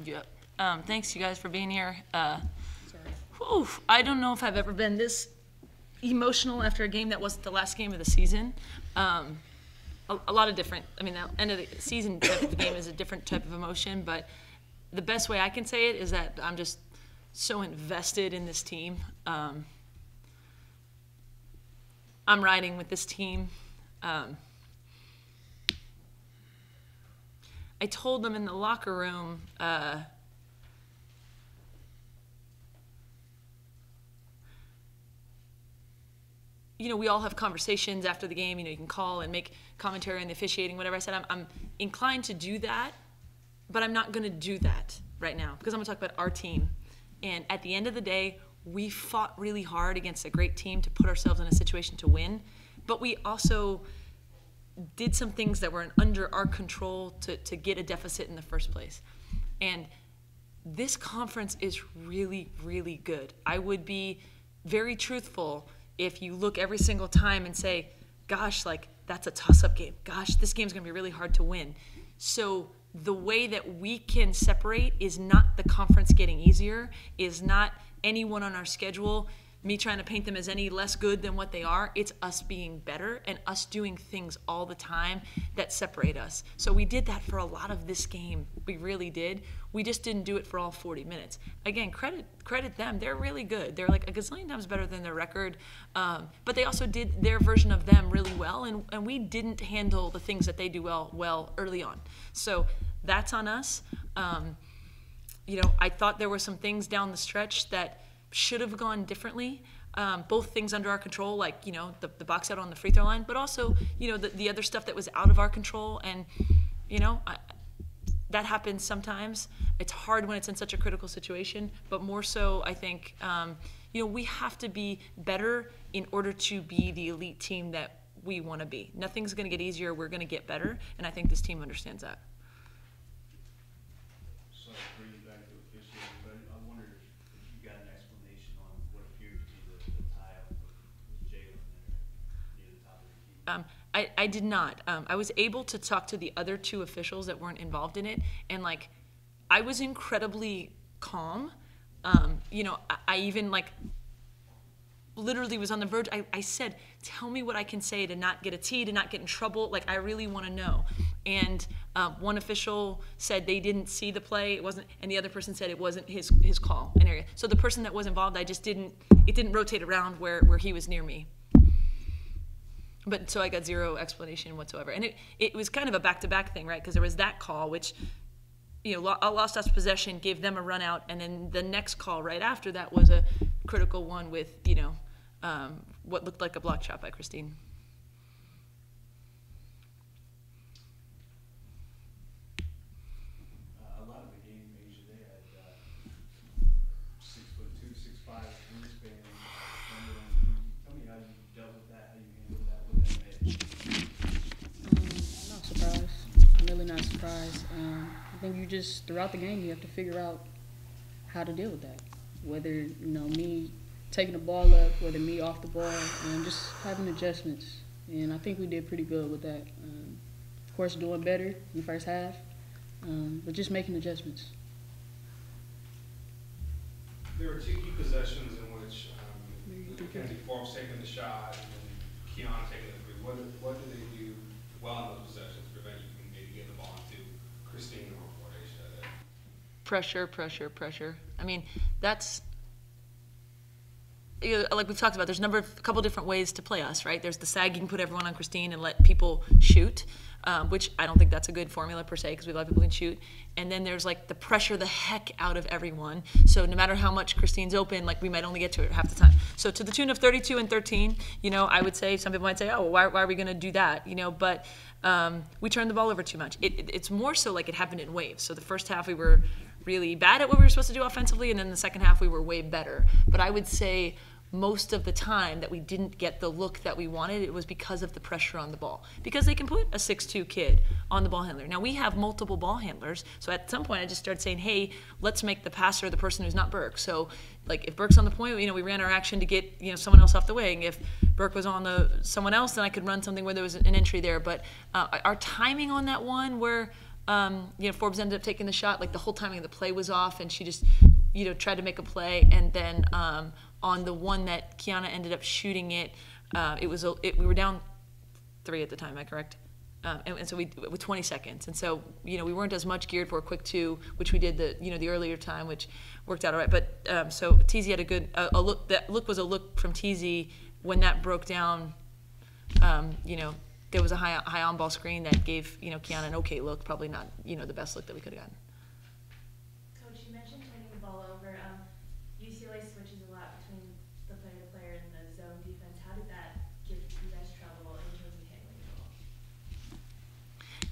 Yep. Thanks, you guys, for being here. I don't know if I've ever been this emotional after a game that wasn't the last game of the season. A lot of different, I mean, the end of the season type of game is a different type of emotion, but the best way I can say it is that I'm just so invested in this team. I'm riding with this team. I told them in the locker room, you know, we all have conversations after the game. You know, you can call and make commentary on the officiating, whatever. I said, I'm inclined to do that, but I'm not going to do that right now because I'm going to talk about our team. And at the end of the day, we fought really hard against a great team to put ourselves in a situation to win, but we also did some things that were under our control to get a deficit in the first place. And this conference is really, really good. I would be very truthful if you look every single time and say, gosh, like, that's a toss-up game. Gosh, this game's going to be really hard to win. So the way that we can separate is not the conference getting easier, is not anyone on our schedule, me trying to paint them as any less good than what they are. It's us being better and us doing things all the time that separate us. So we did that for a lot of this game. We really did. We just didn't do it for all 40 minutes. Again, credit them. They're really good. They're like a gazillion times better than their record. But they also did their version of them really well, and we didn't handle the things that they do well early on. So that's on us. You know, I thought there were some things down the stretch that should have gone differently. Both things under our control, like, you know, the box out on the free throw line, but also, you know, the other stuff that was out of our control. And, you know, that happens sometimes. It's hard when it's in such a critical situation, but more so, I think, you know, we have to be better in order to be the elite team that we want to be. Nothing's going to get easier. We're going to get better, and I think this team understands that. I did not. I was able to talk to the other two officials that weren't involved in it, and like, I was incredibly calm. You know, I even like literally was on the verge. I said, tell me what I can say to not get a T, to not get in trouble. Like, I really want to know. And one official said they didn't see the play, it wasn't, and the other person said it wasn't his call and area. So the person that was involved, it didn't rotate around where he was near me. But so I got zero explanation whatsoever. And it was kind of a back-to-back thing, right? Because there was that call, which, you know, lost us possession, gave them a run out, and then the next call right after that was a critical one with, you know, what looked like a block shot by Kristine. A lot of the game, Asia, they had 6'2", 6'5" wingspan. Tell me how you dealt with that, how you handled that with that edge. I'm not surprised. I'm really not surprised. I think you just, throughout the game, you have to figure out how to deal with that. Whether, you know, me taking the ball up, whether me off the ball, and just having adjustments. And I think we did pretty good with that. Of course, doing better in the first half, but just making adjustments. There were two key possessions in which Mackenzie Forbes taking the shot and then Keon taking the three. What do they do well in those possessions to prevent you from maybe getting the ball into Kristine or Asha? Pressure, pressure, pressure. I mean, that's, you know, like we've talked about, there's a couple different ways to play us, right? There's the sagging, put everyone on Kristine and let people shoot, which I don't think that's a good formula per se because we love people who can shoot. And then there's like the pressure the heck out of everyone. So no matter how much Kristine's open, like we might only get to it half the time. So to the tune of 32 and 13, you know, I would say, some people might say, oh, why are we going to do that? You know, but we turned the ball over too much. It's more so like it happened in waves. So the first half we were really bad at what we were supposed to do offensively, and then the second half we were way better. But I would say most of the time that we didn't get the look that we wanted, it was because of the pressure on the ball. Because they can put a 6'2" kid on the ball handler. Now, we have multiple ball handlers, so at some point I just started saying, hey, let's make the passer the person who's not Burke. So, like, if Burke's on the point, you know, we ran our action to get, you know, someone else off the wing. If Burke was on someone else, then I could run something where there was an entry there. But our timing on that one where Forbes ended up taking the shot. Like the whole timing of the play was off, and she just, tried to make a play. And then on the one that Kiana ended up shooting it, we were down 3 at the time. Am I correct? And so with 20 seconds, and so we weren't as much geared for a quick 2, which we did the earlier time, which worked out all right. But so Teasy had a good look. That look was a look from Teasy. When that broke down, there was a high on ball screen that gave Kiana an okay look, probably not the best look that we could have gotten. Coach, you mentioned turning the ball over. UCLA switches a lot between the player-to-player and the zone defense. How did that give you guys trouble in terms of handling the ball?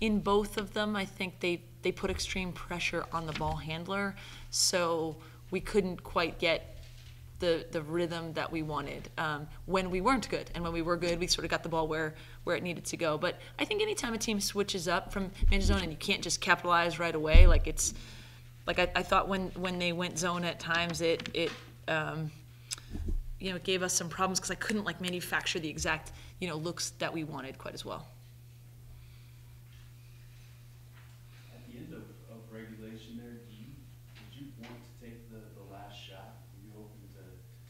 In both of them, I think they put extreme pressure on the ball handler, so we couldn't quite get the rhythm that we wanted when we weren't good. And when we were good, we sort of got the ball where it needed to go. But I think anytime a team switches up from man to zone and you can't just capitalize right away, like it's like I thought when they went zone at times, it gave us some problems because I couldn't manufacture the exact looks that we wanted quite as well. At the end of regulation there, did you want to take the last shot? Were you hoping to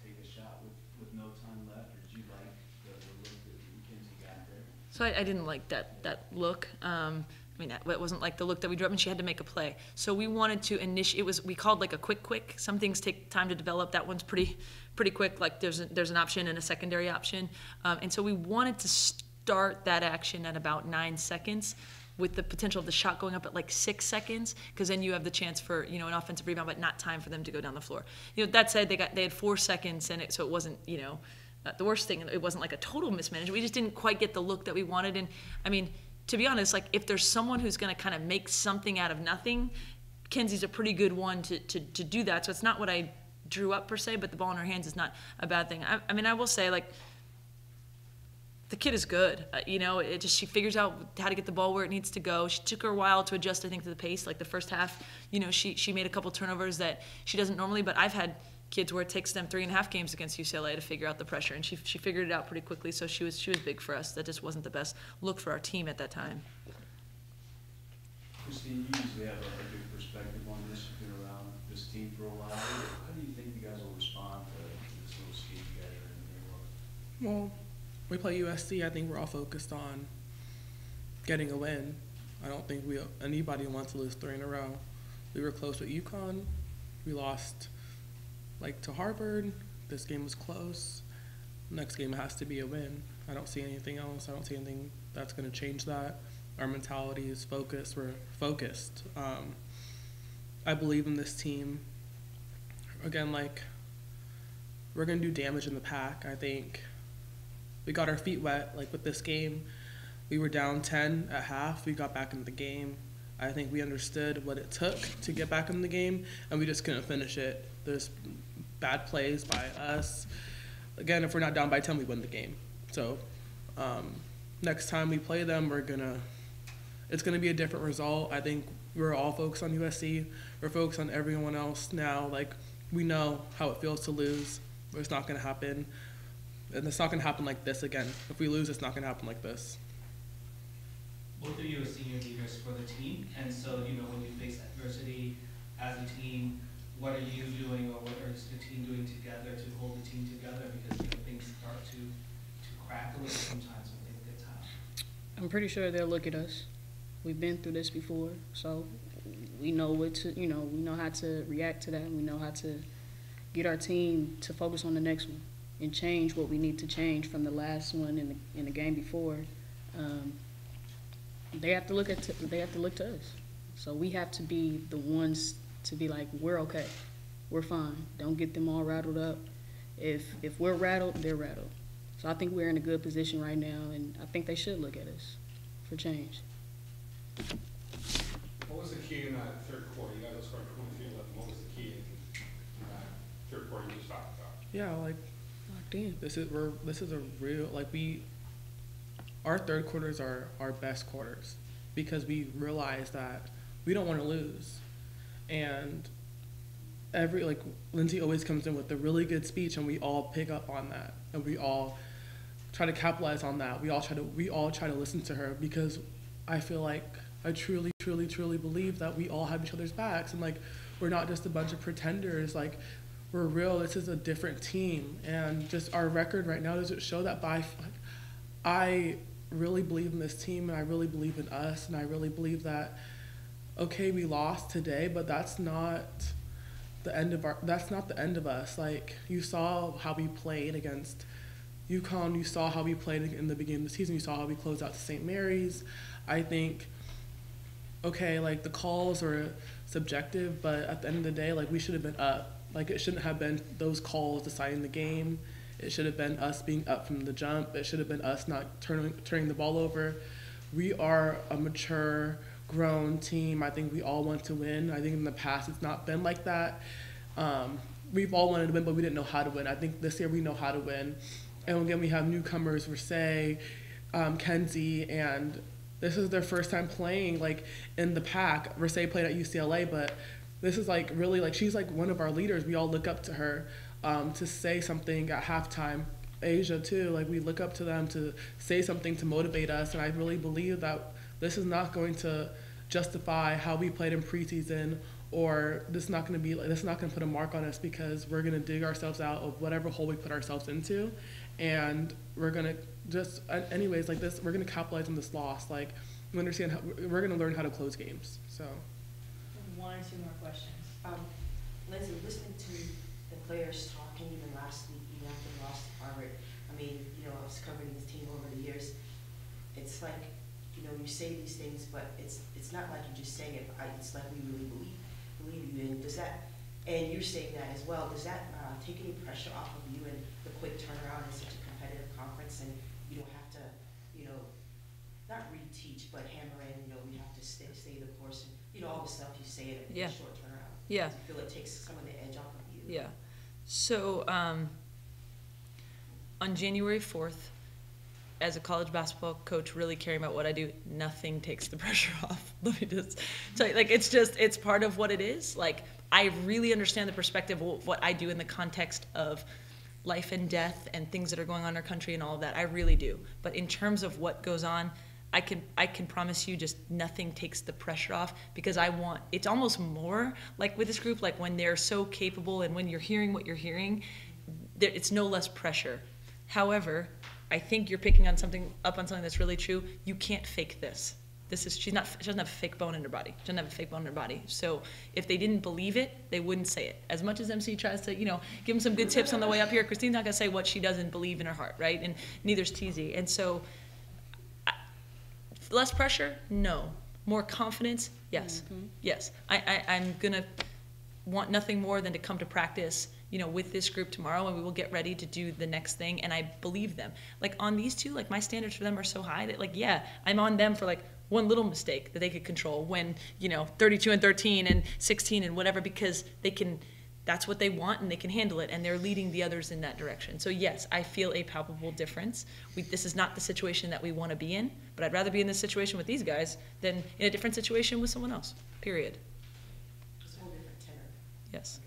take a shot with no time left, or did you like the look that Mackenzie got there? So I didn't like that look. That wasn't like the look that we drew up, and she had to make a play. So we wanted to initiate. We called like a quick. Some things take time to develop. That one's pretty quick. Like there's an option and a secondary option, and so we wanted to start that action at about 9 seconds, with the potential of the shot going up at like 6 seconds, because then you have the chance for an offensive rebound, but not time for them to go down the floor. That said, they had 4 seconds, and so it wasn't the worst thing. It wasn't like a total mismanagement. We just didn't quite get the look that we wanted. And to be honest, like if there's someone who's going to kind of make something out of nothing, Kenzie's a pretty good one to do that. So it's not what I drew up per se, but the ball in her hands is not a bad thing. I will say, like, the kid is good. She figures out how to get the ball where it needs to go. She took her a while to adjust, I think, to the pace. Like the first half, she made a couple turnovers that she doesn't normally, but I've had kids where it takes them 3.5 games against UCLA to figure out the pressure, and she figured it out pretty quickly. So she was big for us. That just wasn't the best look for our team at that time. Kristine, you usually have a good perspective on this. You've been around this team for a while. How do you think you guys will respond to this little scheme you guys are in there? Well, we play USC. I think we're all focused on getting a win. I don't think anybody wants to lose 3 in a row. We were close with UConn. We lost to Harvard. This game was close. Next game has to be a win. I don't see anything else. I don't see anything that's going to change that. Our mentality is focused. We're focused. I believe in this team. Again, we're going to do damage in the pack. I think we got our feet wet. With this game, we were down 10 at half. We got back into the game. I think we understood what it took to get back in the game, and we just couldn't finish it. There's bad plays by us. Again, if we're not down by 10, we win the game. So next time we play them, it's gonna be a different result. I think we're all focused on USC. We're focused on everyone else now. We know how it feels to lose, but it's not gonna happen. And it's not gonna happen like this again. If we lose, it's not gonna happen like this. Both of you are senior leaders for the team, and so when you face adversity as a team, what are you doing, or what is the team doing together to hold the team together? Because things start to crack a little sometimes when things get tough. I'm pretty sure they'll look at us. We've been through this before, so we know we know how to react to that. We know how to get our team to focus on the next one and change what we need to change from the last one in the game before. They have to look to us. So we have to be the ones to be like, we're okay, we're fine. Don't get them all rattled up. If we're rattled, they're rattled. So I think we're in a good position right now, and I think they should look at us for change. What was the key in that third quarter? You guys scored 23-11. What was the key in that third quarter you just talked about? Yeah, damn, this is a real our third quarters are our best quarters because we realize that we don't want to lose. And Lindsay always comes in with a really good speech, and we all pick up on that, and we all try to capitalize on that. We all try to listen to her, because I feel like I truly, truly, truly believe that we all have each other's backs, and like we're not just a bunch of pretenders. Like we're real. This is a different team, and just our record right now doesn't show that. I really believe in this team, and I really believe in us, and I really believe that. Okay, we lost today, but that's not the end of us. Like you saw how we played against UConn, you saw how we played in the beginning of the season, you saw how we closed out to St. Mary's. I think, okay, like the calls are subjective, but at the end of the day, like we should have been up. Like it shouldn't have been those calls deciding the game. It should have been us being up from the jump. It should have been us not turning the ball over. We are a mature, grown team. I think we all want to win. I think in the past it's not been like that. We've all wanted to win, but we didn't know how to win. I think this year we know how to win. And again, we have newcomers, Versailles, Kenzie, and this is their first time playing like in the pack. Versailles played at UCLA, but this is like really like she's like one of our leaders. We all look up to her to say something at halftime. Asia too, like we look up to them to say something to motivate us, and I really believe that this is not going to justify how we played in preseason, or this is not going to put a mark on us, because we're going to dig ourselves out of whatever hole we put ourselves into, and we're going to just anyways like this. We're going to capitalize on this loss. Like we understand how we're going to learn how to close games. So one or two more questions. Lindsay, listening to the players talking even last week, even after they lost to Harvard. I mean, you know, I was covering this team over the years. It's like, you know, you say these things, but it's not like you're just saying it. It's like we really believe you. And does that, and you're saying that as well, does that take any pressure off of you and the quick turnaround in such a competitive conference, and you don't have to, you know, not reteach, but hammer in, you know, we have to stay the course, and, you know, all the stuff you say in a short turnaround. Yeah. Do you feel it takes some of the edge off of you? Yeah. So on January 4th, as a college basketball coach, really caring about what I do, nothing takes the pressure off. Let me just tell you, like, it's part of what it is. Like, I really understand the perspective of what I do in the context of life and death and things that are going on in our country and all of that. I really do. But in terms of what goes on, I can promise you just nothing takes the pressure off, because it's almost more like with this group, like when they're so capable and when you're hearing what you're hearing, it's no less pressure. However, I think you're picking on something that's really true. You can't fake this. She doesn't have a fake bone in her body. She doesn't have a fake bone in her body. So if they didn't believe it, they wouldn't say it. As much as MC tries to, you know, give them some good tips on the way up here, Kristine's not gonna say what she doesn't believe in her heart, right? And neither's TZ. And so, less pressure? No. More confidence? Yes. Mm-hmm. Yes. I'm gonna want nothing more than to come to practice, you know, with this group tomorrow, and we will get ready to do the next thing, and I believe them. Like on these two, like my standards for them are so high that, like, yeah, I'm on them for like one little mistake that they could control when, you know, 32 and 13 and 16 and whatever, because that's what they want and they can handle it, and they're leading the others in that direction. So yes, I feel a palpable difference. This is not the situation that we want to be in, but I'd rather be in this situation with these guys than in a different situation with someone else, period. It's a whole different tenor. Yes.